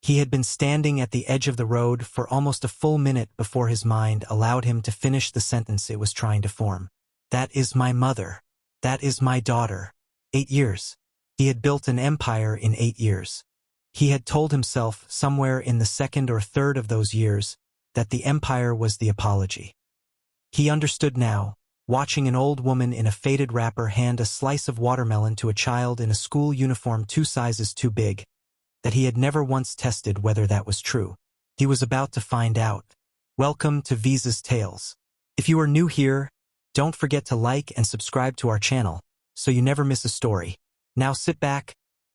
He had been standing at the edge of the road for almost a full minute before his mind allowed him to finish the sentence it was trying to form. That is my mother. That is my daughter. 8 years. He had built an empire in 8 years. He had told himself somewhere in the second or third of those years that the empire was the apology. He understood now, watching an old woman in a faded wrapper hand a slice of watermelon to a child in a school uniform 2 sizes too big, that he had never once tested whether that was true. He was about to find out. Welcome to Visa's Tales. If you are new here, don't forget to like and subscribe to our channel, so you never miss a story. Now sit back,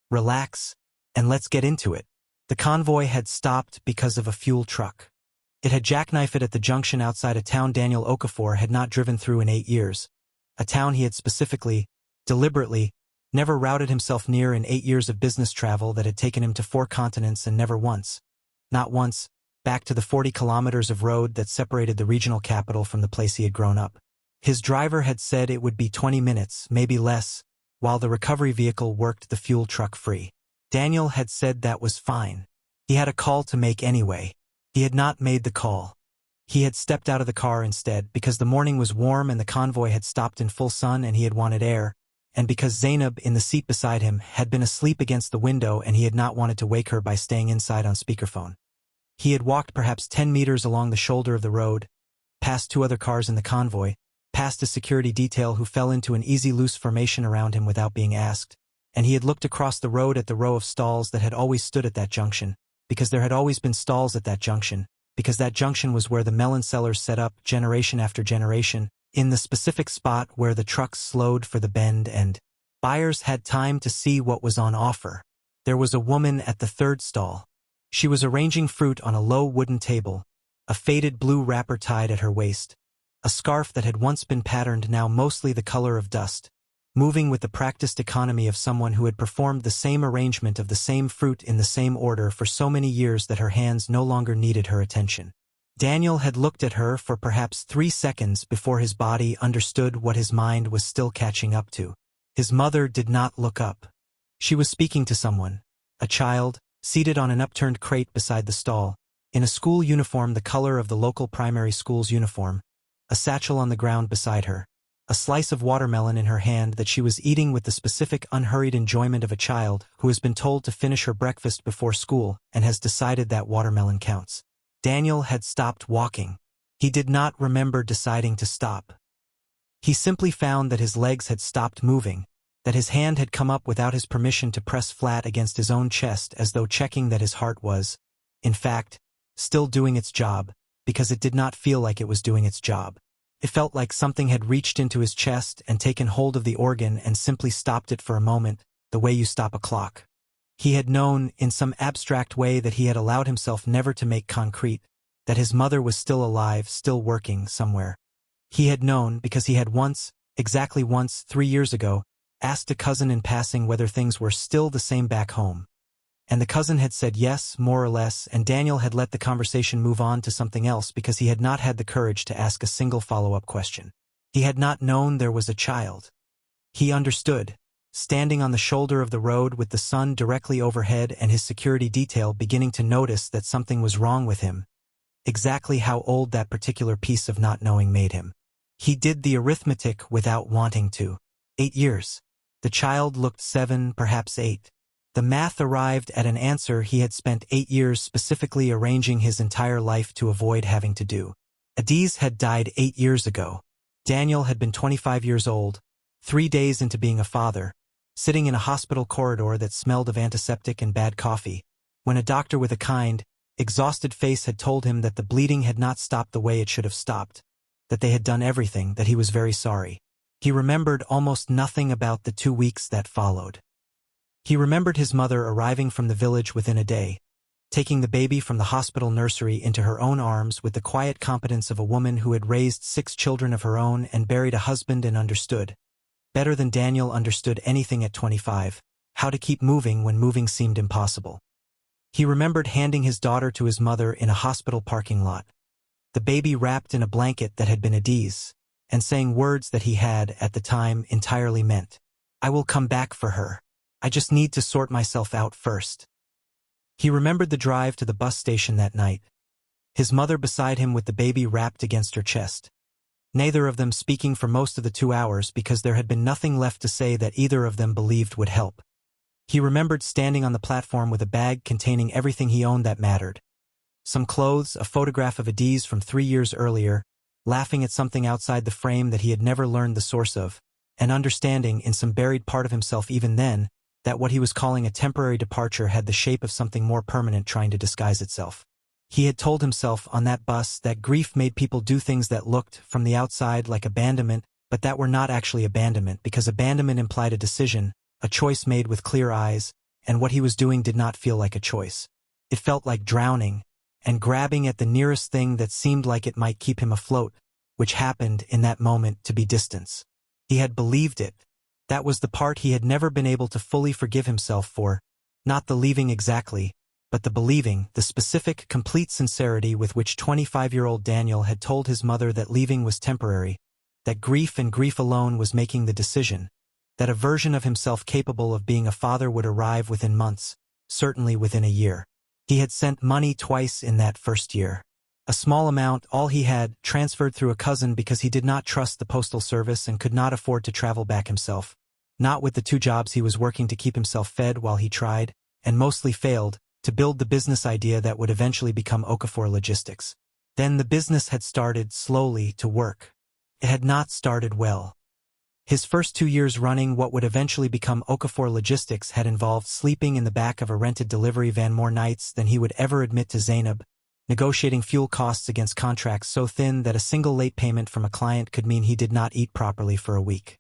relax, and let's get into it. The convoy had stopped because of a fuel truck. It had jackknifed at the junction outside a town Daniel Okafor had not driven through in 8 years, a town he had specifically, deliberately, never routed himself near in 8 years of business travel that had taken him to 4 continents and never once, not once, back to the 40 kilometers of road that separated the regional capital from the place he had grown up. His driver had said it would be 20 minutes, maybe less, while the recovery vehicle worked the fuel truck free. Daniel had said that was fine. He had a call to make anyway. He had not made the call. He had stepped out of the car instead because the morning was warm and the convoy had stopped in full sun and he had wanted air, and because Zainab in the seat beside him had been asleep against the window and he had not wanted to wake her by staying inside on speakerphone. He had walked perhaps 10 meters along the shoulder of the road, past 2 other cars in the convoy, past a security detail who fell into an easy loose formation around him without being asked, and he had looked across the road at the row of stalls that had always stood at that junction, because there had always been stalls at that junction, because that junction was where the melon sellers set up generation after generation, in the specific spot where the trucks slowed for the bend and buyers had time to see what was on offer. There was a woman at the 3rd stall. She was arranging fruit on a low wooden table, a faded blue wrapper tied at her waist, a scarf that had once been patterned now mostly the color of dust, moving with the practiced economy of someone who had performed the same arrangement of the same fruit in the same order for so many years that her hands no longer needed her attention. Daniel had looked at her for perhaps 3 seconds before his body understood what his mind was still catching up to. His mother did not look up. She was speaking to someone, a child, seated on an upturned crate beside the stall, in a school uniform the color of the local primary school's uniform, a satchel on the ground beside her, a slice of watermelon in her hand that she was eating with the specific unhurried enjoyment of a child who has been told to finish her breakfast before school and has decided that watermelon counts. Daniel had stopped walking. He did not remember deciding to stop. He simply found that his legs had stopped moving, that his hand had come up without his permission to press flat against his own chest as though checking that his heart was, in fact, still doing its job, because it did not feel like it was doing its job. It felt like something had reached into his chest and taken hold of the organ and simply stopped it for a moment, the way you stop a clock. He had known, in some abstract way that he had allowed himself never to make concrete, that his mother was still alive, still working somewhere. He had known because he had once, exactly once, 3 years ago, asked a cousin in passing whether things were still the same back home. And the cousin had said yes, more or less, and Daniel had let the conversation move on to something else because he had not had the courage to ask a single follow-up question. He had not known there was a child. He understood, standing on the shoulder of the road with the sun directly overhead and his security detail beginning to notice that something was wrong with him, exactly how old that particular piece of not knowing made him. He did the arithmetic without wanting to. 8 years. The child looked 7, perhaps 8. The math arrived at an answer he had spent 8 years specifically arranging his entire life to avoid having to do. Adiz had died 8 years ago. Daniel had been 25 years old, 3 days into being a father, sitting in a hospital corridor that smelled of antiseptic and bad coffee, when a doctor with a kind, exhausted face had told him that the bleeding had not stopped the way it should have stopped, that they had done everything, that he was very sorry. He remembered almost nothing about the 2 weeks that followed. He remembered his mother arriving from the village within a day, taking the baby from the hospital nursery into her own arms with the quiet competence of a woman who had raised 6 children of her own and buried a husband and understood, better than Daniel understood anything at 25, how to keep moving when moving seemed impossible. He remembered handing his daughter to his mother in a hospital parking lot, the baby wrapped in a blanket that had been Adiz, and saying words that he had, at the time, entirely meant, "I will come back for her. I just need to sort myself out first." He remembered the drive to the bus station that night, his mother beside him with the baby wrapped against her chest. Neither of them speaking for most of the 2 hours because there had been nothing left to say that either of them believed would help. He remembered standing on the platform with a bag containing everything he owned that mattered. Some clothes, a photograph of Adiz from 3 years earlier, laughing at something outside the frame that he had never learned the source of, and understanding in some buried part of himself even then that what he was calling a temporary departure had the shape of something more permanent trying to disguise itself. He had told himself on that bus that grief made people do things that looked, from the outside, like abandonment, but that were not actually abandonment because abandonment implied a decision, a choice made with clear eyes, and what he was doing did not feel like a choice. It felt like drowning, and grabbing at the nearest thing that seemed like it might keep him afloat, which happened in that moment to be distance. He had believed it. That was the part he had never been able to fully forgive himself for, not the leaving exactly, but the believing, the specific, complete sincerity with which 25-year-old Daniel had told his mother that leaving was temporary, that grief and grief alone was making the decision, that a version of himself capable of being a father would arrive within months, certainly within a year. He had sent money twice in that first year. A small amount, all he had, transferred through a cousin because he did not trust the postal service and could not afford to travel back himself. Not with the 2 jobs he was working to keep himself fed while he tried, and mostly failed, to build the business idea that would eventually become Okafor Logistics. Then the business had started slowly to work. It had not started well. His first 2 years running what would eventually become Okafor Logistics had involved sleeping in the back of a rented delivery van more nights than he would ever admit to Zainab, negotiating fuel costs against contracts so thin that a single late payment from a client could mean he did not eat properly for a week.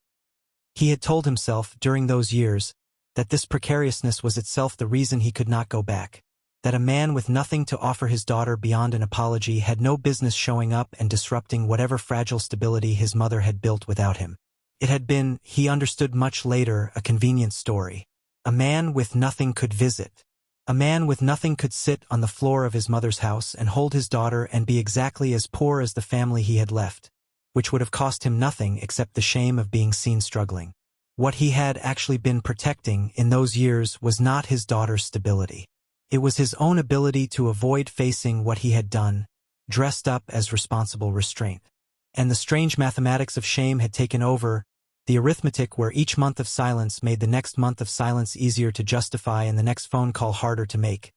He had told himself, during those years, that this precariousness was itself the reason he could not go back, that a man with nothing to offer his daughter beyond an apology had no business showing up and disrupting whatever fragile stability his mother had built without him. It had been, he understood much later, a convenient story. A man with nothing could visit. A man with nothing could sit on the floor of his mother's house and hold his daughter and be exactly as poor as the family he had left, which would have cost him nothing except the shame of being seen struggling. What he had actually been protecting in those years was not his daughter's stability. It was his own ability to avoid facing what he had done, dressed up as responsible restraint. And the strange mathematics of shame had taken over, the arithmetic where each month of silence made the next month of silence easier to justify and the next phone call harder to make.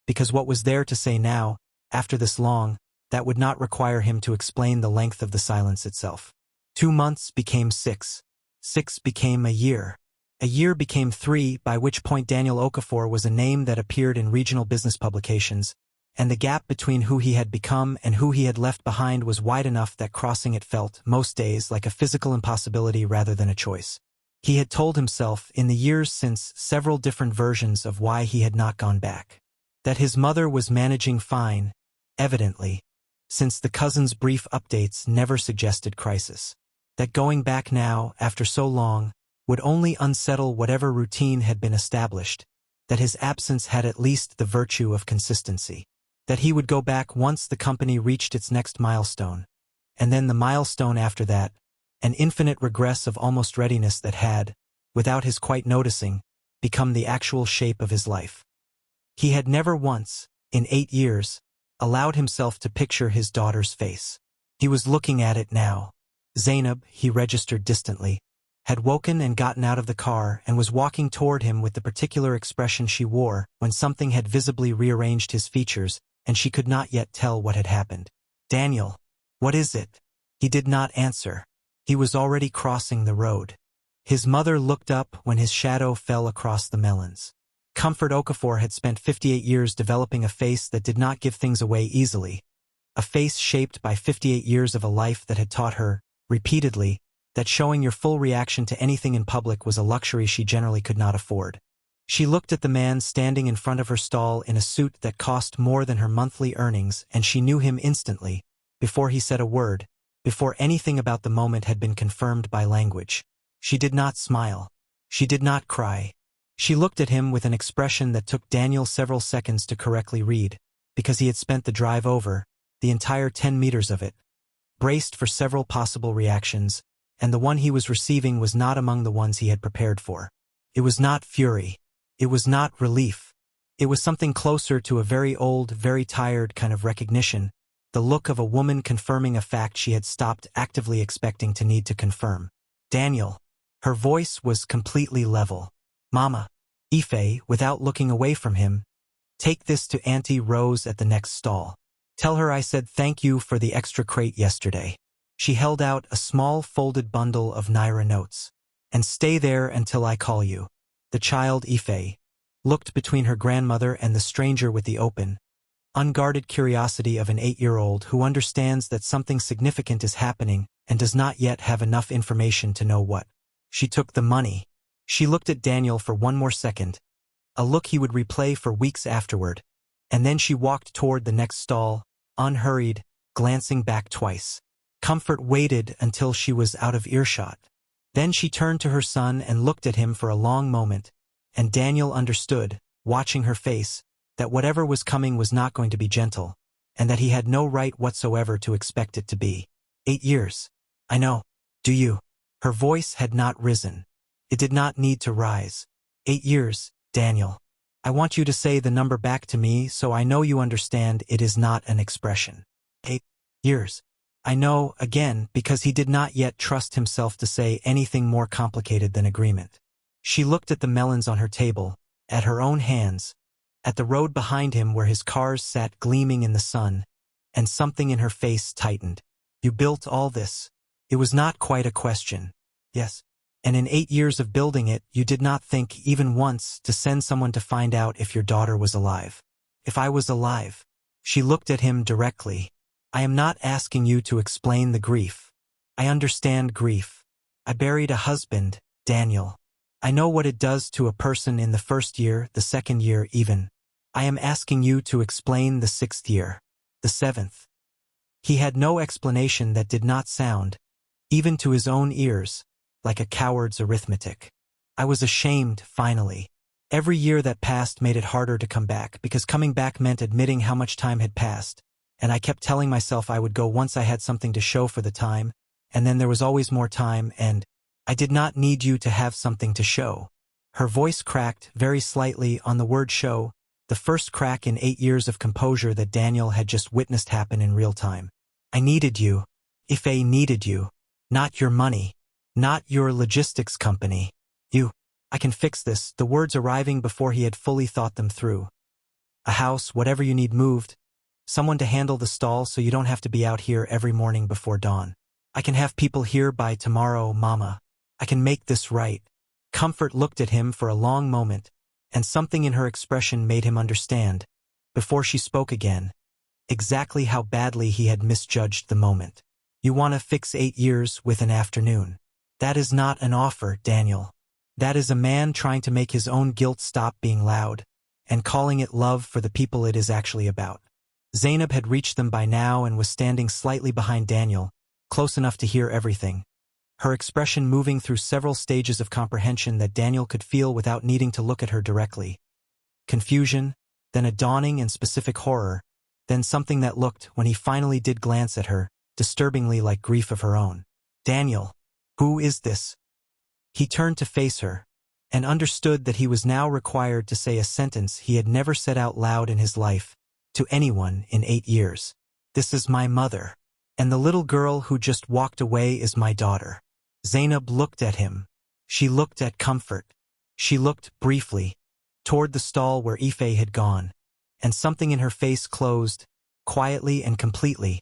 Because what was there to say now, after this long, that would not require him to explain the length of the silence itself. 2 months became 6. 6 became a year. A year became 3, by which point Daniel Okafor was a name that appeared in regional business publications, and the gap between who he had become and who he had left behind was wide enough that crossing it felt, most days, like a physical impossibility rather than a choice. He had told himself, in the years since, several different versions of why he had not gone back. That his mother was managing fine, evidently, since the cousin's brief updates never suggested crisis. That going back now, after so long, would only unsettle whatever routine had been established, that his absence had at least the virtue of consistency. That he would go back once the company reached its next milestone, and then the milestone after that, an infinite regress of almost readiness that had, without his quite noticing, become the actual shape of his life. He had never once, in 8 years, allowed himself to picture his daughter's face. He was looking at it now. Zainab, he registered distantly, had woken and gotten out of the car and was walking toward him with the particular expression she wore when something had visibly rearranged his features and she could not yet tell what had happened. "Daniel, what is it?" He did not answer. He was already crossing the road. His mother looked up when his shadow fell across the Melons. Comfort Okafor had spent 58 years developing a face that did not give things away easily, a face shaped by 58 years of a life that had taught her, repeatedly, that showing your full reaction to anything in public was a luxury she generally could not afford. She looked at the man standing in front of her stall in a suit that cost more than her monthly earnings, and she knew him instantly, before he said a word, before anything about the moment had been confirmed by language. She did not smile. She did not cry. She looked at him with an expression that took Daniel several seconds to correctly read, because he had spent the drive over, the entire 10 meters of it, braced for several possible reactions, and the one he was receiving was not among the ones he had prepared for. It was not fury. It was not relief. It was something closer to a very old, very tired kind of recognition, the look of a woman confirming a fact she had stopped actively expecting to need to confirm. Daniel. Her voice was completely level. Mama. Ife, without looking away from him. Take this to Auntie Rose at the next stall. Tell her I said thank you for the extra crate yesterday. She held out a small folded bundle of Naira notes. And stay there until I call you. The child, Ife, looked between her grandmother and the stranger with the open, unguarded curiosity of an 8-year-old who understands that something significant is happening and does not yet have enough information to know what. She took the money. She looked at Daniel for one more second, a look he would replay for weeks afterward, and then she walked toward the next stall, unhurried, glancing back twice. Comfort waited until she was out of earshot. Then she turned to her son and looked at him for a long moment, and Daniel understood, watching her face, that whatever was coming was not going to be gentle, and that he had no right whatsoever to expect it to be. 8 years. I know. Do you? Her voice had not risen. It did not need to rise. 8 years, Daniel. I want you to say the number back to me so I know you understand it is not an expression. 8 years. I know, again, because he did not yet trust himself to say anything more complicated than agreement. She looked at the melons on her table, at her own hands, at the road behind him where his cars sat gleaming in the sun, and something in her face tightened. You built all this. It was not quite a question. Yes. And in 8 years of building it, you did not think, even once, to send someone to find out if your daughter was alive. If I was alive. She looked at him directly. I am not asking you to explain the grief. I understand grief. I buried a husband, Daniel. I know what it does to a person in the first year, the second year even. I am asking you to explain the 6th year, the 7th. He had no explanation that did not sound, even to his own ears, like a coward's arithmetic. I was ashamed, finally. Every year that passed made it harder to come back, because coming back meant admitting how much time had passed, and I kept telling myself I would go once I had something to show for the time, and then there was always more time, and I did not need you to have something to show. Her voice cracked, very slightly, on the word show, the first crack in 8 years of composure that Daniel had just witnessed happen in real time. I needed you. Ife needed you. Not your money. Not your logistics company. You. I can fix this, the words arriving before he had fully thought them through. A house, whatever you need moved. Someone to handle the stall so you don't have to be out here every morning before dawn. I can have people here by tomorrow, Mama. I can make this right. Comfort looked at him for a long moment, and something in her expression made him understand, before she spoke again, exactly how badly he had misjudged the moment. You want to fix 8 years with an afternoon. That is not an offer, Daniel. That is a man trying to make his own guilt stop being loud, and calling it love for the people it is actually about. Zainab had reached them by now and was standing slightly behind Daniel, close enough to hear everything. Her expression moving through several stages of comprehension that Daniel could feel without needing to look at her directly. Confusion, then a dawning and specific horror, then something that looked, when he finally did glance at her, disturbingly like grief of her own. Daniel, who is this? He turned to face her, and understood that he was now required to say a sentence he had never said out loud in his life, to anyone in 8 years. This is my mother, and the little girl who just walked away is my daughter. Zainab looked at him. She looked at Comfort. She looked, briefly, toward the stall where Ife had gone, and something in her face closed, quietly and completely,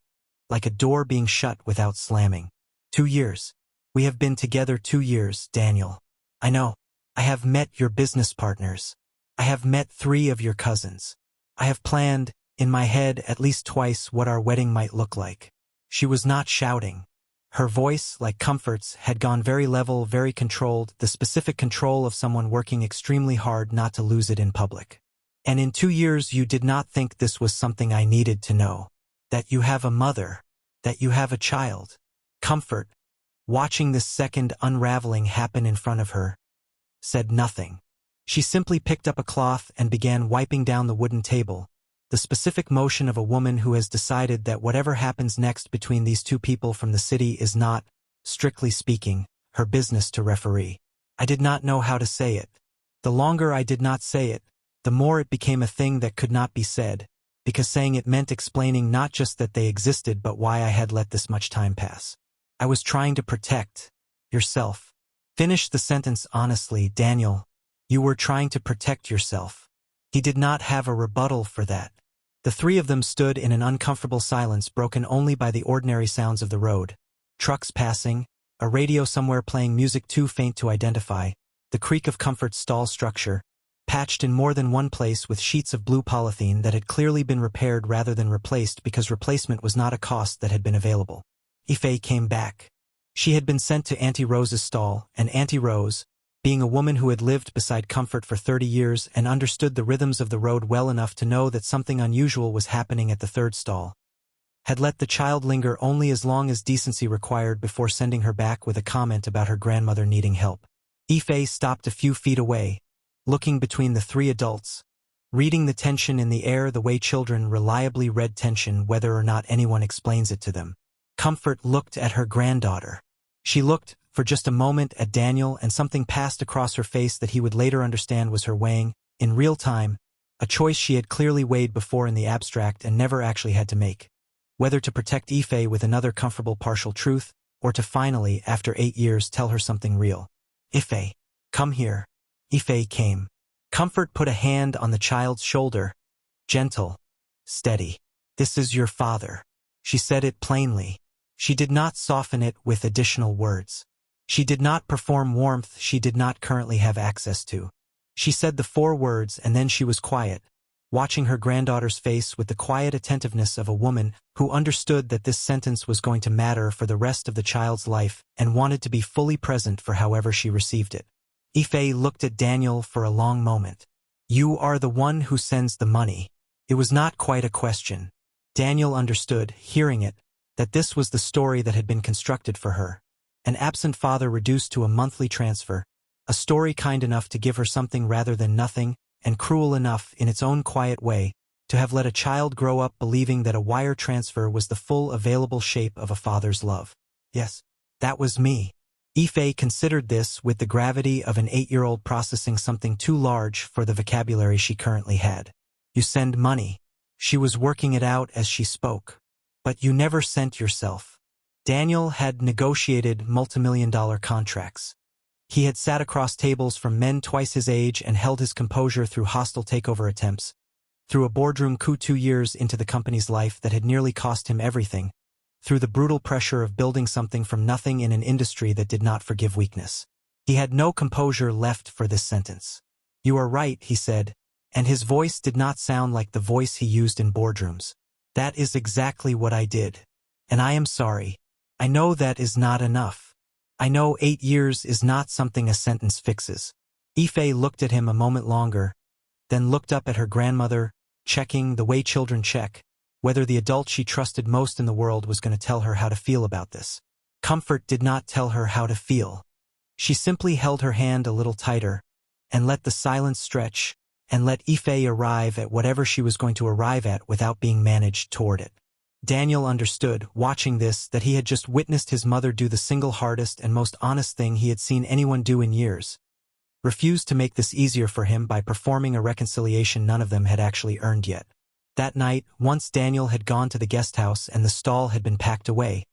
like a door being shut without slamming. 2 years. We have been together 2 years, Daniel. I know. I have met your business partners. I have met 3 of your cousins. I have planned, in my head at least twice, what our wedding might look like. She was not shouting. Her voice, like Comfort's, had gone very level, very controlled, the specific control of someone working extremely hard not to lose it in public. And in 2 years you did not think this was something I needed to know. That you have a mother. That you have a child. Comfort, watching this second unraveling happen in front of her, said nothing. She simply picked up a cloth and began wiping down the wooden table, the specific motion of a woman who has decided that whatever happens next between these 2 people from the city is not, strictly speaking, her business to referee. I did not know how to say it. The longer I did not say it, the more it became a thing that could not be said, because saying it meant explaining not just that they existed but why I had let this much time pass. I was trying to protect yourself. Finish the sentence honestly, Daniel. You were trying to protect yourself. He did not have a rebuttal for that. The three of them stood in an uncomfortable silence broken only by the ordinary sounds of the road. Trucks passing, a radio somewhere playing music too faint to identify, the creak of Comfort's stall structure, patched in more than one place with sheets of blue polythene that had clearly been repaired rather than replaced because replacement was not a cost that had been available. Ife came back. She had been sent to Auntie Rose's stall, and Auntie Rose, being a woman who had lived beside Comfort for 30 years and understood the rhythms of the road well enough to know that something unusual was happening at the third stall, had let the child linger only as long as decency required before sending her back with a comment about her grandmother needing help. Ife stopped a few feet away, looking between the three adults, reading the tension in the air the way children reliably read tension whether or not anyone explains it to them. Comfort looked at her granddaughter. She looked, for just a moment, at Daniel, and something passed across her face that he would later understand was her weighing, in real time, a choice she had clearly weighed before in the abstract and never actually had to make. Whether to protect Ife with another comfortable partial truth, or to finally, after 8 years, tell her something real. Ife, come here. Ife came. Comfort put a hand on the child's shoulder. Gentle. Steady. This is your father. She said it plainly. She did not soften it with additional words. She did not perform warmth she did not currently have access to. She said the 4 words and then she was quiet, watching her granddaughter's face with the quiet attentiveness of a woman who understood that this sentence was going to matter for the rest of the child's life and wanted to be fully present for however she received it. Ife looked at Daniel for a long moment. You are the one who sends the money. It was not quite a question. Daniel understood, hearing it, that this was the story that had been constructed for her. An absent father reduced to a monthly transfer, a story kind enough to give her something rather than nothing, and cruel enough, in its own quiet way, to have let a child grow up believing that a wire transfer was the full available shape of a father's love. Yes, that was me. Ife considered this with the gravity of an 8-year-old processing something too large for the vocabulary she currently had. You send money. She was working it out as she spoke. But you never sent yourself. Daniel had negotiated multimillion-dollar contracts. He had sat across tables from men twice his age and held his composure through hostile takeover attempts, through a boardroom coup 2 years into the company's life that had nearly cost him everything, through the brutal pressure of building something from nothing in an industry that did not forgive weakness. He had no composure left for this sentence. You are right, he said, and his voice did not sound like the voice he used in boardrooms. That is exactly what I did. And I am sorry. I know that is not enough. I know 8 years is not something a sentence fixes. Ife looked at him a moment longer, then looked up at her grandmother, checking the way children check, whether the adult she trusted most in the world was going to tell her how to feel about this. Comfort did not tell her how to feel. She simply held her hand a little tighter, and let the silence stretch, and let Ife arrive at whatever she was going to arrive at without being managed toward it. Daniel understood, watching this, that he had just witnessed his mother do the single hardest and most honest thing he had seen anyone do in years. Refused to make this easier for him by performing a reconciliation none of them had actually earned yet. That night, once Daniel had gone to the guest house and the stall had been packed away,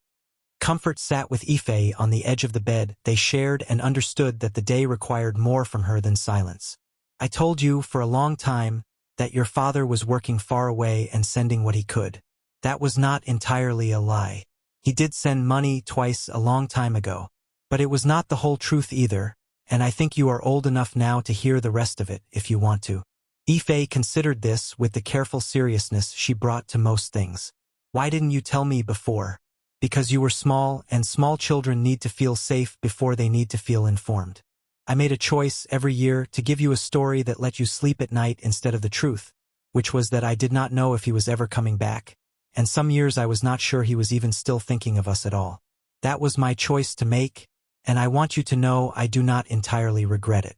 Comfort sat with Ife on the edge of the bed. They shared and understood that the day required more from her than silence. I told you for a long time that your father was working far away and sending what he could. That was not entirely a lie. He did send money twice a long time ago. But it was not the whole truth either, and I think you are old enough now to hear the rest of it if you want to. Ife considered this with the careful seriousness she brought to most things. Why didn't you tell me before? Because you were small, and small children need to feel safe before they need to feel informed. I made a choice every year to give you a story that let you sleep at night instead of the truth, which was that I did not know if he was ever coming back, and some years I was not sure he was even still thinking of us at all. That was my choice to make, and I want you to know I do not entirely regret it.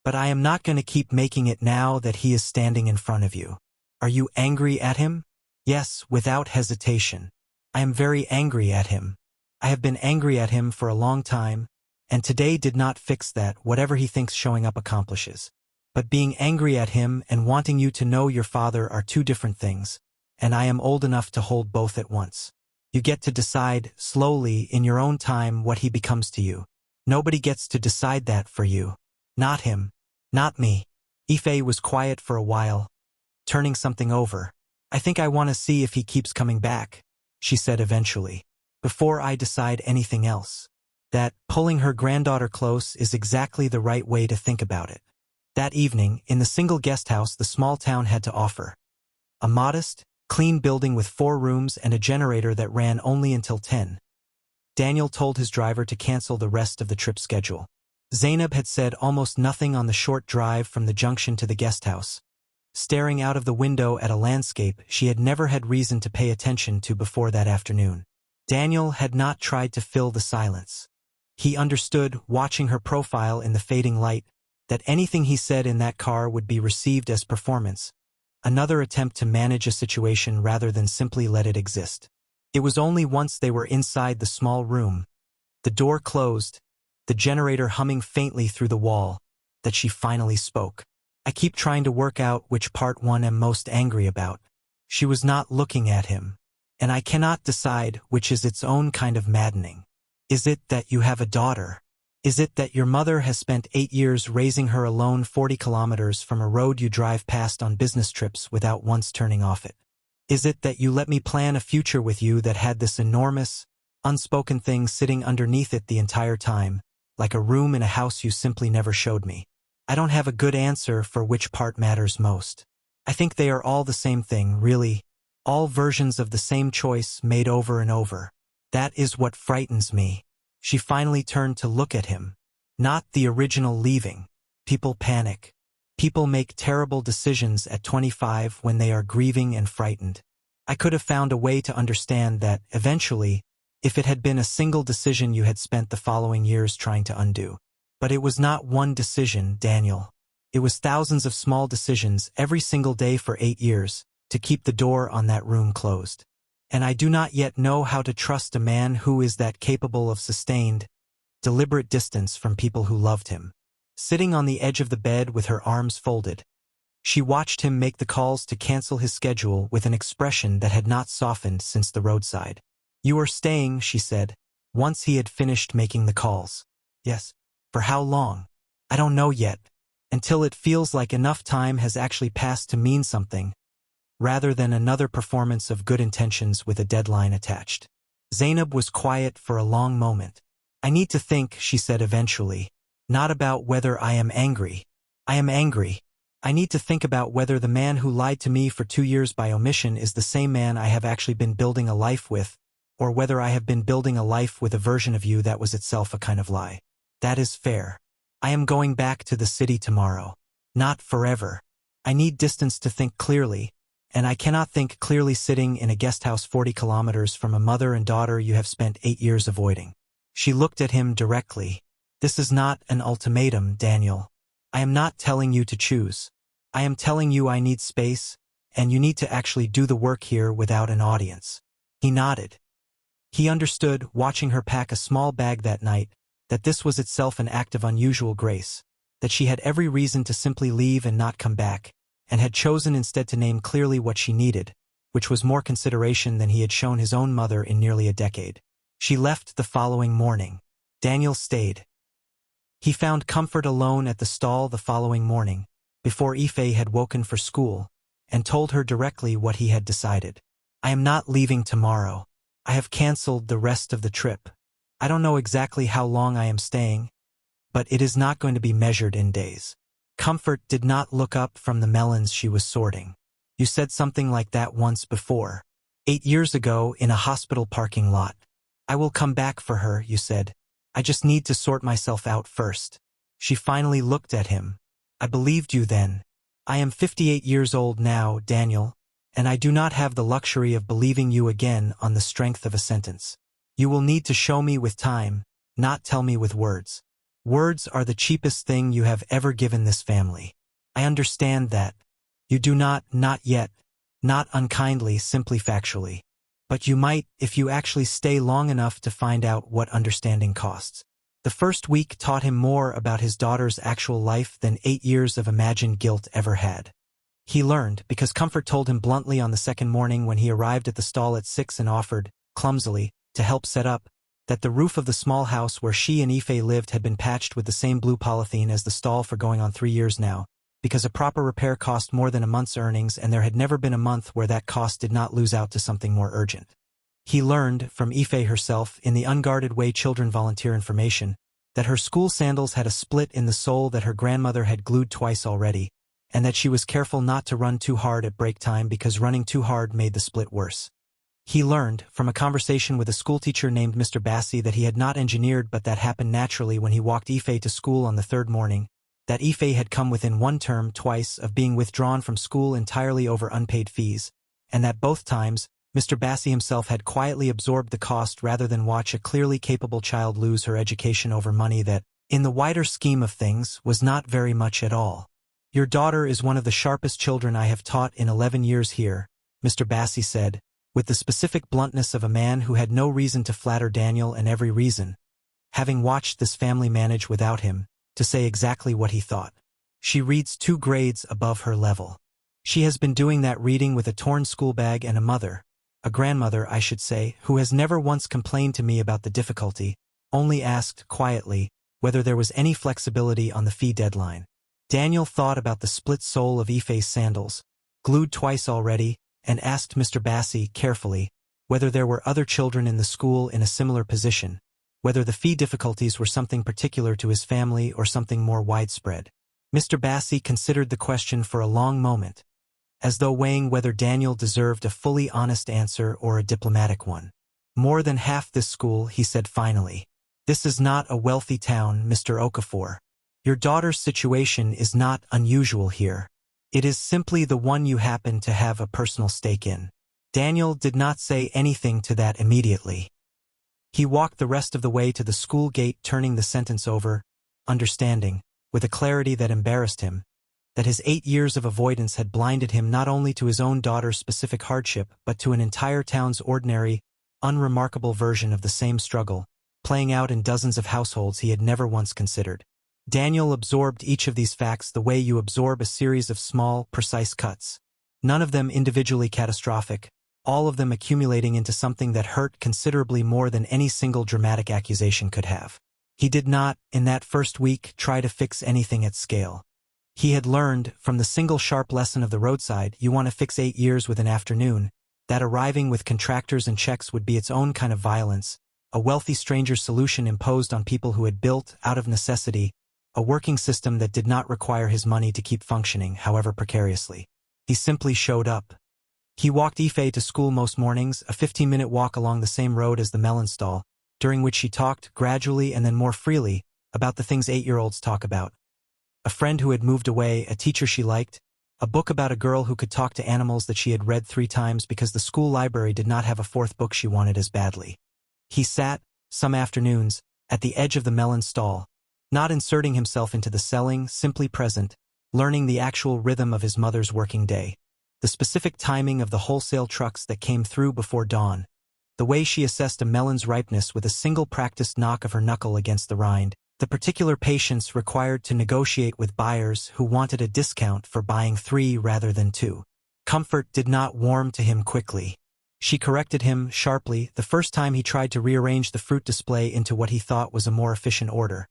But I am not going to keep making it now that he is standing in front of you. Are you angry at him? Yes, without hesitation. I am very angry at him. I have been angry at him for a long time, and today did not fix that, whatever he thinks showing up accomplishes. But being angry at him and wanting you to know your father are two different things, and I am old enough to hold both at once. You get to decide, slowly, in your own time, what he becomes to you. Nobody gets to decide that for you. Not him. Not me. Ife was quiet for a while, turning something over. I think I want to see if he keeps coming back, she said eventually, before I decide anything else. That, pulling her granddaughter close, is exactly the right way to think about it. That evening, in the single guest house the small town had to offer. A modest, clean building with 4 rooms and a generator that ran only until 10. Daniel told his driver to cancel the rest of the trip schedule. Zainab had said almost nothing on the short drive from the junction to the guest house. Staring out of the window at a landscape she had never had reason to pay attention to before that afternoon. Daniel had not tried to fill the silence. He understood, watching her profile in the fading light, that anything he said in that car would be received as performance, another attempt to manage a situation rather than simply let it exist. It was only once they were inside the small room, the door closed, the generator humming faintly through the wall, that she finally spoke. I keep trying to work out which part one am most angry about. She was not looking at him, and I cannot decide which is its own kind of maddening. Is it that you have a daughter? Is it that your mother has spent 8 years raising her alone 40 kilometers from a road you drive past on business trips without once turning off it? Is it that you let me plan a future with you that had this enormous, unspoken thing sitting underneath it the entire time, like a room in a house you simply never showed me? I don't have a good answer for which part matters most. I think they are all the same thing, really, all versions of the same choice made over and over. That is what frightens me. She finally turned to look at him. Not the original leaving. People panic. People make terrible decisions at 25 when they are grieving and frightened. I could have found a way to understand that, eventually, if it had been a single decision you had spent the following years trying to undo. But it was not one decision, Daniel. It was thousands of small decisions every single day for 8 years, to keep the door on that room closed. And I do not yet know how to trust a man who is that capable of sustained, deliberate distance from people who loved him. Sitting on the edge of the bed with her arms folded, she watched him make the calls to cancel his schedule with an expression that had not softened since the roadside. You are staying, she said, once he had finished making the calls. Yes. For how long? I don't know yet. Until it feels like enough time has actually passed to mean something, rather than another performance of good intentions with a deadline attached. Zainab was quiet for a long moment. I need to think, she said eventually, not about whether I am angry. I am angry. I need to think about whether the man who lied to me for 2 years by omission is the same man I have actually been building a life with, or whether I have been building a life with a version of you that was itself a kind of lie. That is fair. I am going back to the city tomorrow. Not forever. I need distance to think clearly, and I cannot think clearly sitting in a guest house 40 kilometers from a mother and daughter you have spent 8 years avoiding. She looked at him directly. This is not an ultimatum, Daniel. I am not telling you to choose. I am telling you I need space, and you need to actually do the work here without an audience. He nodded. He understood, watching her pack a small bag that night, that this was itself an act of unusual grace, that she had every reason to simply leave and not come back, and had chosen instead to name clearly what she needed, which was more consideration than he had shown his own mother in nearly a decade. She left the following morning. Daniel stayed. He found comfort alone at the stall the following morning, before Ife had woken for school, and told her directly what he had decided. I am not leaving tomorrow. I have cancelled the rest of the trip. I don't know exactly how long I am staying, but it is not going to be measured in days. Comfort did not look up from the melons she was sorting. You said something like that once before. 8 years ago in a hospital parking lot. I will come back for her, you said. I just need to sort myself out first. She finally looked at him. I believed you then. I am 58 years old now, Daniel, and I do not have the luxury of believing you again on the strength of a sentence. You will need to show me with time, not tell me with words. Words are the cheapest thing you have ever given this family. I understand that. You do not yet, not unkindly, simply factually. But you might if you actually stay long enough to find out what understanding costs. The first week taught him more about his daughter's actual life than 8 years of imagined guilt ever had. He learned, because Comfort told him bluntly on the second morning when he arrived at the stall at 6 and offered, clumsily, to help set up, that the roof of the small house where she and Ife lived had been patched with the same blue polythene as the stall for going on 3 years now, because a proper repair cost more than a month's earnings, and there had never been a month where that cost did not lose out to something more urgent. He learned, from Ife herself, in the unguarded way children volunteer information, that her school sandals had a split in the sole that her grandmother had glued twice already, and that she was careful not to run too hard at break time because running too hard made the split worse. He learned, from a conversation with a schoolteacher named Mr. Bassi, that he had not engineered but that happened naturally when he walked Ife to school on the third morning, that Ife had come within one term twice of being withdrawn from school entirely over unpaid fees, and that both times, Mr. Bassi himself had quietly absorbed the cost rather than watch a clearly capable child lose her education over money that, in the wider scheme of things, was not very much at all. "Your daughter is one of the sharpest children I have taught in 11 years here," Mr. Bassi said, with the specific bluntness of a man who had no reason to flatter Daniel and every reason, having watched this family manage without him, to say exactly what he thought. "She reads 2 grades above her level. She has been doing that reading with a torn school bag and a mother, a grandmother I should say, who has never once complained to me about the difficulty, only asked, quietly, whether there was any flexibility on the fee deadline." Daniel thought about the split sole of Ife's sandals, glued twice already, and asked Mr. Bassi, carefully, whether there were other children in the school in a similar position, whether the fee difficulties were something particular to his family or something more widespread. Mr. Bassi considered the question for a long moment, as though weighing whether Daniel deserved a fully honest answer or a diplomatic one. "More than half this school," he said finally. "This is not a wealthy town, Mr. Okafor. Your daughter's situation is not unusual here. It is simply the one you happen to have a personal stake in." Daniel did not say anything to that immediately. He walked the rest of the way to the school gate, turning the sentence over, understanding, with a clarity that embarrassed him, that his 8 years of avoidance had blinded him not only to his own daughter's specific hardship but to an entire town's ordinary, unremarkable version of the same struggle, playing out in dozens of households he had never once considered. Daniel absorbed each of these facts the way you absorb a series of small, precise cuts, none of them individually catastrophic, all of them accumulating into something that hurt considerably more than any single dramatic accusation could have. He did not, in that first week, try to fix anything at scale. He had learned, from the single sharp lesson of the roadside, you want to fix 8 years with an afternoon, that arriving with contractors and checks would be its own kind of violence, a wealthy stranger's solution imposed on people who had built, out of necessity, a working system that did not require his money to keep functioning, however precariously. He simply showed up. He walked Ife to school most mornings, a 15-minute walk along the same road as the melon stall, during which she talked, gradually and then more freely, about the things 8-year-olds talk about. A friend who had moved away, a teacher she liked, a book about a girl who could talk to animals that she had read 3 times because the school library did not have a 4th book she wanted as badly. He sat, some afternoons, at the edge of the melon stall, not inserting himself into the selling, simply present, learning the actual rhythm of his mother's working day, the specific timing of the wholesale trucks that came through before dawn, the way she assessed a melon's ripeness with a single practiced knock of her knuckle against the rind, the particular patience required to negotiate with buyers who wanted a discount for buying 3 rather than 2. Comfort did not warm to him quickly. She corrected him sharply the first time he tried to rearrange the fruit display into what he thought was a more efficient order,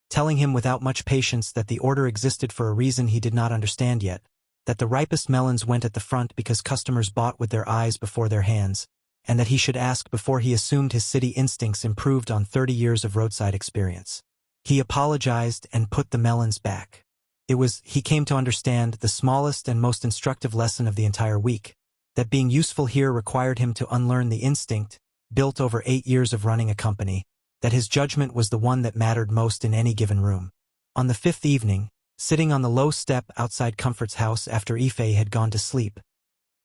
telling him without much patience that the order existed for a reason he did not understand yet, that the ripest melons went at the front because customers bought with their eyes before their hands, and that he should ask before he assumed his city instincts improved on 30 years of roadside experience. He apologized and put the melons back. It was, he came to understand, the smallest and most instructive lesson of the entire week, that being useful here required him to unlearn the instinct, built over 8 years of running a company, that his judgment was the one that mattered most in any given room. On the 5th evening, sitting on the low step outside Comfort's house after Ife had gone to sleep,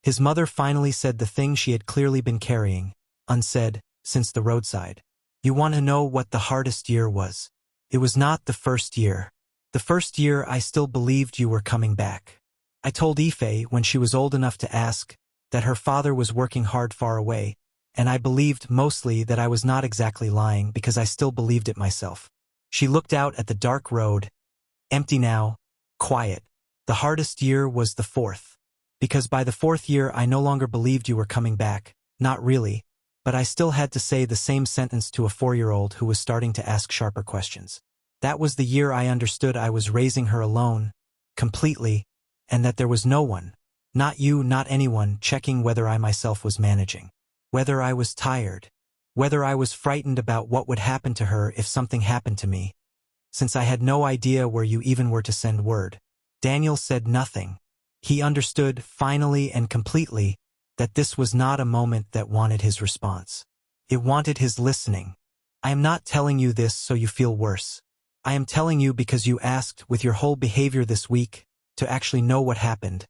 his mother finally said the thing she had clearly been carrying, unsaid, since the roadside. "You want to know what the hardest year was? It was not the first year. The first year I still believed you were coming back. I told Ife, when she was old enough to ask, that her father was working hard far away, and I believed mostly that I was not exactly lying because I still believed it myself. She looked out at the dark road, empty now, quiet. The hardest year was the fourth. Because by the fourth year I no longer believed you were coming back, not really, but I still had to say the same sentence to a 4-year-old who was starting to ask sharper questions. That was the year I understood I was raising her alone, completely, and that there was no one, not you, not anyone, checking whether I myself was managing. Whether I was tired. Whether I was frightened about what would happen to her if something happened to me. Since I had no idea where you even were to send word. Daniel said nothing. He understood, finally and completely, that this was not a moment that wanted his response. It wanted his listening. I am not telling you this so you feel worse. I am telling you because you asked, with your whole behavior this week, to actually know what happened,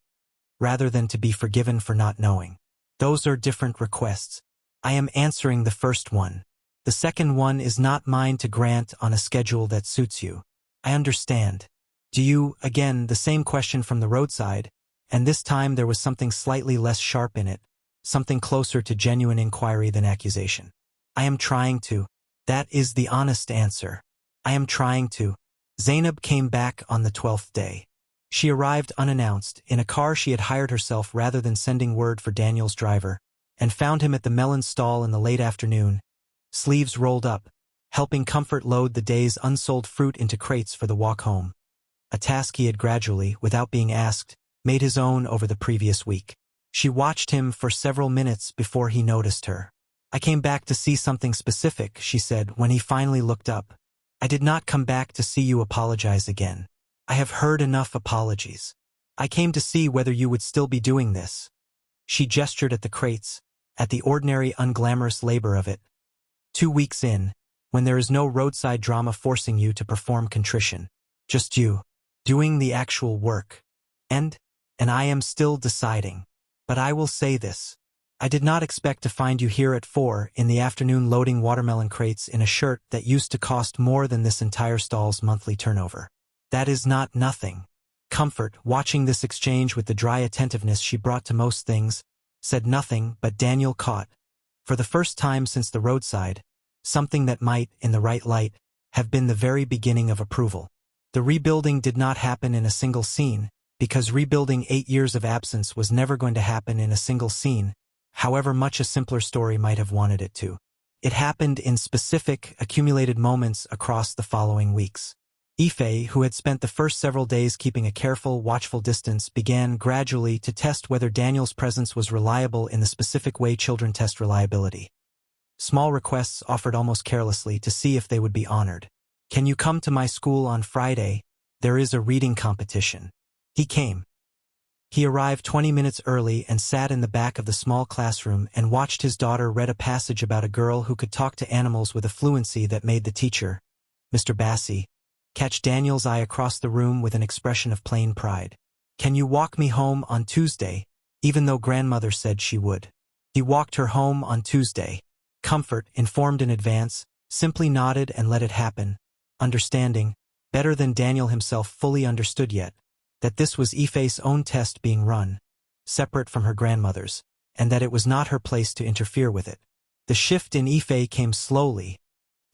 rather than to be forgiven for not knowing. Those are different requests. I am answering the first one. The second one is not mine to grant on a schedule that suits you. I understand. Do you, again, the same question from the roadside, and this time there was something slightly less sharp in it, something closer to genuine inquiry than accusation. I am trying to. That is the honest answer. I am trying to. Zainab came back on the 12th day. She arrived unannounced, in a car she had hired herself rather than sending word for Daniel's driver, and found him at the Melons stall in the late afternoon, sleeves rolled up, helping Comfort load the day's unsold fruit into crates for the walk home. A task he had gradually, without being asked, made his own over the previous week. She watched him for several minutes before he noticed her. I came back to see something specific, she said when he finally looked up. I did not come back to see you apologize again. I have heard enough apologies. I came to see whether you would still be doing this. She gestured at the crates, at the ordinary unglamorous labor of it. 2 weeks in, when there is no roadside drama forcing you to perform contrition. Just you, doing the actual work. And I am still deciding. But I will say this. I did not expect to find you here at 4 in the afternoon loading watermelon crates in a shirt that used to cost more than this entire stall's monthly turnover. That is not nothing. Comfort, watching this exchange with the dry attentiveness she brought to most things, said nothing, but Daniel caught, for the first time since the roadside, something that might, in the right light, have been the very beginning of approval. The rebuilding did not happen in a single scene, because rebuilding 8 years of absence was never going to happen in a single scene, however much a simpler story might have wanted it to. It happened in specific, accumulated moments across the following weeks. Ife, who had spent the first several days keeping a careful, watchful distance, began gradually to test whether Daniel's presence was reliable in the specific way children test reliability. Small requests offered almost carelessly to see if they would be honored. Can you come to my school on Friday? There is a reading competition. He came. He arrived 20 minutes early and sat in the back of the small classroom and watched his daughter read a passage about a girl who could talk to animals with a fluency that made the teacher, Mr. Bassi, catch Daniel's eye across the room with an expression of plain pride. Can you walk me home on Tuesday, even though grandmother said she would? He walked her home on Tuesday. Comfort, informed in advance, simply nodded and let it happen, understanding, better than Daniel himself fully understood yet, that this was Ife's own test being run, separate from her grandmother's, and that it was not her place to interfere with it. The shift in Ife came slowly,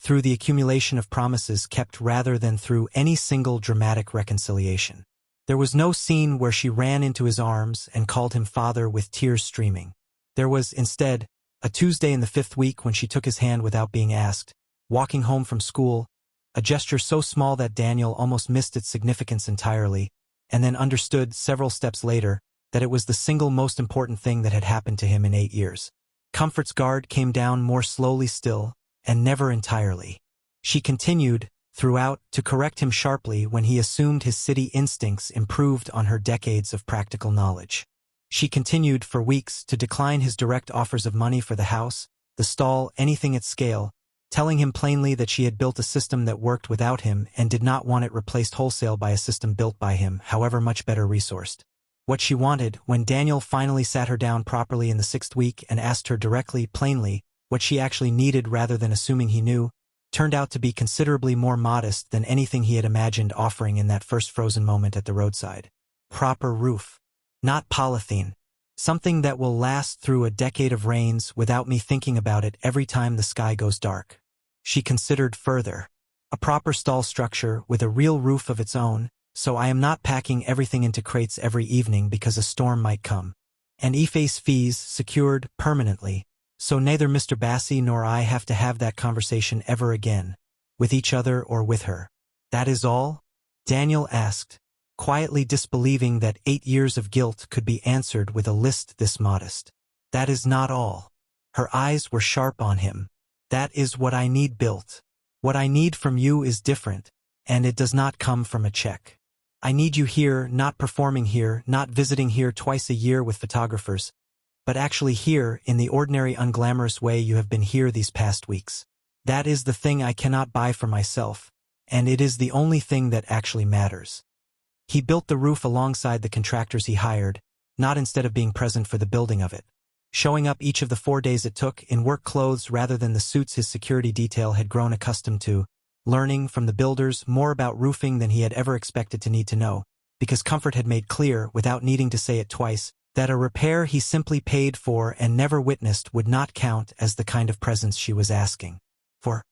through the accumulation of promises kept rather than through any single dramatic reconciliation. There was no scene where she ran into his arms and called him father with tears streaming. There was, instead, a Tuesday in the 5th week when she took his hand without being asked, walking home from school, a gesture so small that Daniel almost missed its significance entirely, and then understood several steps later that it was the single most important thing that had happened to him in 8 years. Comfort's guard came down more slowly still, and never entirely. She continued, throughout, to correct him sharply when he assumed his city instincts improved on her decades of practical knowledge. She continued, for weeks, to decline his direct offers of money for the house, the stall, anything at scale, telling him plainly that she had built a system that worked without him and did not want it replaced wholesale by a system built by him, however much better resourced. What she wanted, when Daniel finally sat her down properly in the 6th week and asked her directly, plainly, what she actually needed rather than assuming he knew, turned out to be considerably more modest than anything he had imagined offering in that first frozen moment at the roadside. Proper roof. Not polythene. Something that will last through a decade of rains without me thinking about it every time the sky goes dark. She considered further. A proper stall structure with a real roof of its own, so I am not packing everything into crates every evening because a storm might come. And Ife's fees secured permanently, so neither Mr. Bassi nor I have to have that conversation ever again, with each other or with her. That is all? Daniel asked, quietly disbelieving that 8 years of guilt could be answered with a list this modest. That is not all. Her eyes were sharp on him. That is what I need built. What I need from you is different, and it does not come from a check. I need you here, not performing here, not visiting here twice a year with photographers, but actually here in the ordinary unglamorous way you have been here these past weeks. That is the thing I cannot buy for myself, and it is the only thing that actually matters. He built the roof alongside the contractors he hired, not instead of being present for the building of it. Showing up each of the 4 days it took in work clothes rather than the suits his security detail had grown accustomed to, learning from the builders more about roofing than he had ever expected to need to know, because Comfort had made clear, without needing to say it twice, that a repair he simply paid for and never witnessed would not count as the kind of presents she was asking for.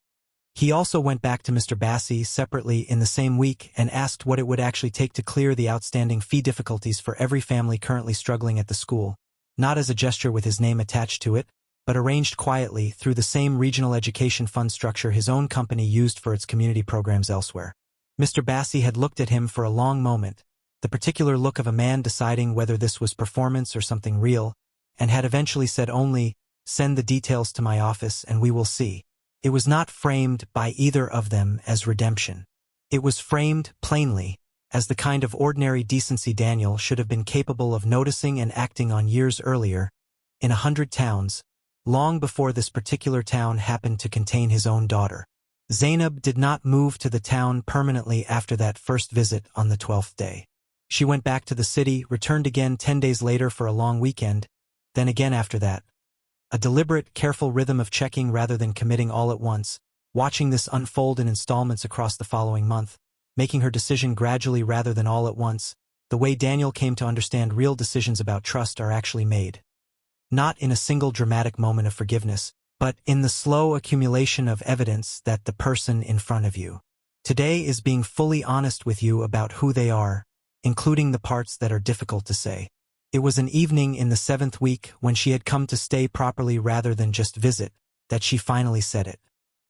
He also went back to Mr. Bassi separately in the same week and asked what it would actually take to clear the outstanding fee difficulties for every family currently struggling at the school, not as a gesture with his name attached to it, but arranged quietly through the same regional education fund structure his own company used for its community programs elsewhere. Mr. Bassi had looked at him for a long moment, the particular look of a man deciding whether this was performance or something real, and had eventually said only, "Send the details to my office and we will see." It was not framed by either of them as redemption. It was framed, plainly, as the kind of ordinary decency Daniel should have been capable of noticing and acting on years earlier, in 100 towns, long before this particular town happened to contain his own daughter. Zainab did not move to the town permanently after that first visit on the 12th day. She went back to the city, returned again 10 days later for a long weekend, then again after that. A deliberate, careful rhythm of checking rather than committing all at once, watching this unfold in installments across the following month, making her decision gradually rather than all at once, the way Daniel came to understand real decisions about trust are actually made. Not in a single dramatic moment of forgiveness, but in the slow accumulation of evidence that the person in front of you today is being fully honest with you about who they are, including the parts that are difficult to say. It was an evening in the 7th week when she had come to stay properly rather than just visit, that she finally said it.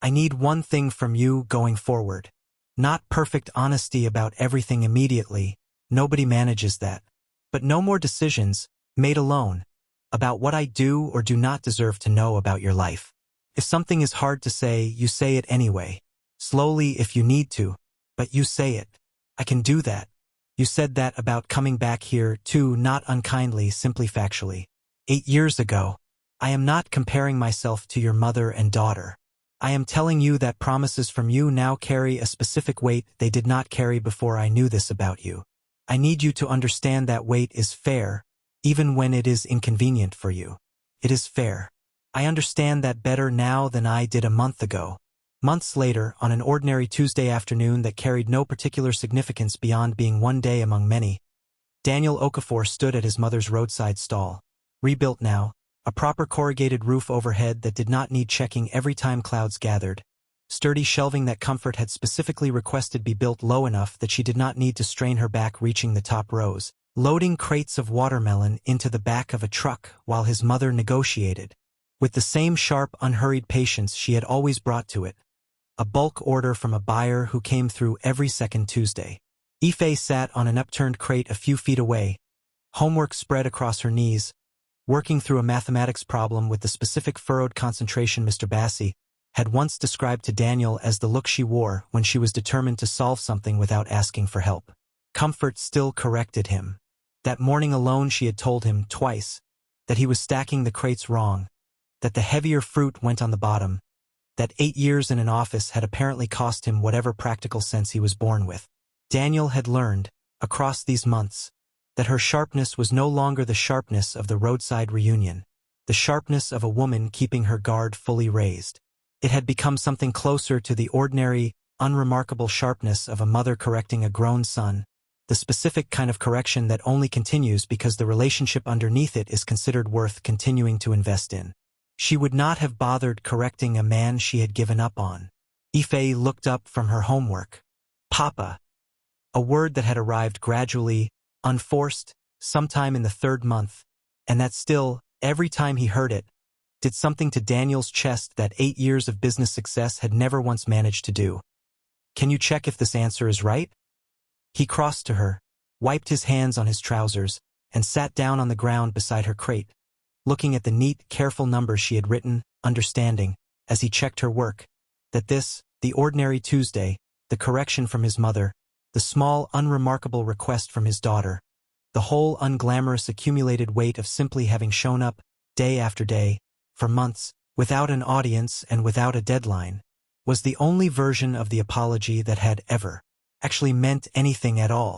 I need one thing from you going forward. Not perfect honesty about everything immediately, nobody manages that. But no more decisions, made alone, about what I do or do not deserve to know about your life. If something is hard to say, you say it anyway. Slowly if you need to, but you say it. I can do that. You said that about coming back here, too, not unkindly, simply factually. 8 years ago. I am not comparing myself to your mother and daughter. I am telling you that promises from you now carry a specific weight they did not carry before I knew this about you. I need you to understand that weight is fair, even when it is inconvenient for you. It is fair. I understand that better now than I did a month ago. Months later, on an ordinary Tuesday afternoon that carried no particular significance beyond being one day among many, Daniel Okafor stood at his mother's roadside stall. Rebuilt now, a proper corrugated roof overhead that did not need checking every time clouds gathered, sturdy shelving that Comfort had specifically requested be built low enough that she did not need to strain her back reaching the top rows, loading crates of watermelon into the back of a truck while his mother negotiated, with the same sharp, unhurried patience she had always brought to it. A bulk order from a buyer who came through every second Tuesday. Ife sat on an upturned crate a few feet away, homework spread across her knees, working through a mathematics problem with the specific furrowed concentration Mr. Bassi had once described to Daniel as the look she wore when she was determined to solve something without asking for help. Comfort still corrected him. That morning alone she had told him twice that he was stacking the crates wrong, that the heavier fruit went on the bottom, that 8 years in an office had apparently cost him whatever practical sense he was born with. Daniel had learned, across these months, that her sharpness was no longer the sharpness of the roadside reunion, the sharpness of a woman keeping her guard fully raised. It had become something closer to the ordinary, unremarkable sharpness of a mother correcting a grown son, the specific kind of correction that only continues because the relationship underneath it is considered worth continuing to invest in. She would not have bothered correcting a man she had given up on. Ife looked up from her homework. Papa. A word that had arrived gradually, unforced, sometime in the third month, and that still, every time he heard it, did something to Daniel's chest that 8 years of business success had never once managed to do. Can you check if this answer is right? He crossed to her, wiped his hands on his trousers, and sat down on the ground beside her crate, looking at the neat, careful numbers she had written, understanding, as he checked her work, that this, the ordinary Tuesday, the correction from his mother, the small, unremarkable request from his daughter, the whole unglamorous accumulated weight of simply having shown up, day after day, for months, without an audience and without a deadline, was the only version of the apology that had ever actually meant anything at all.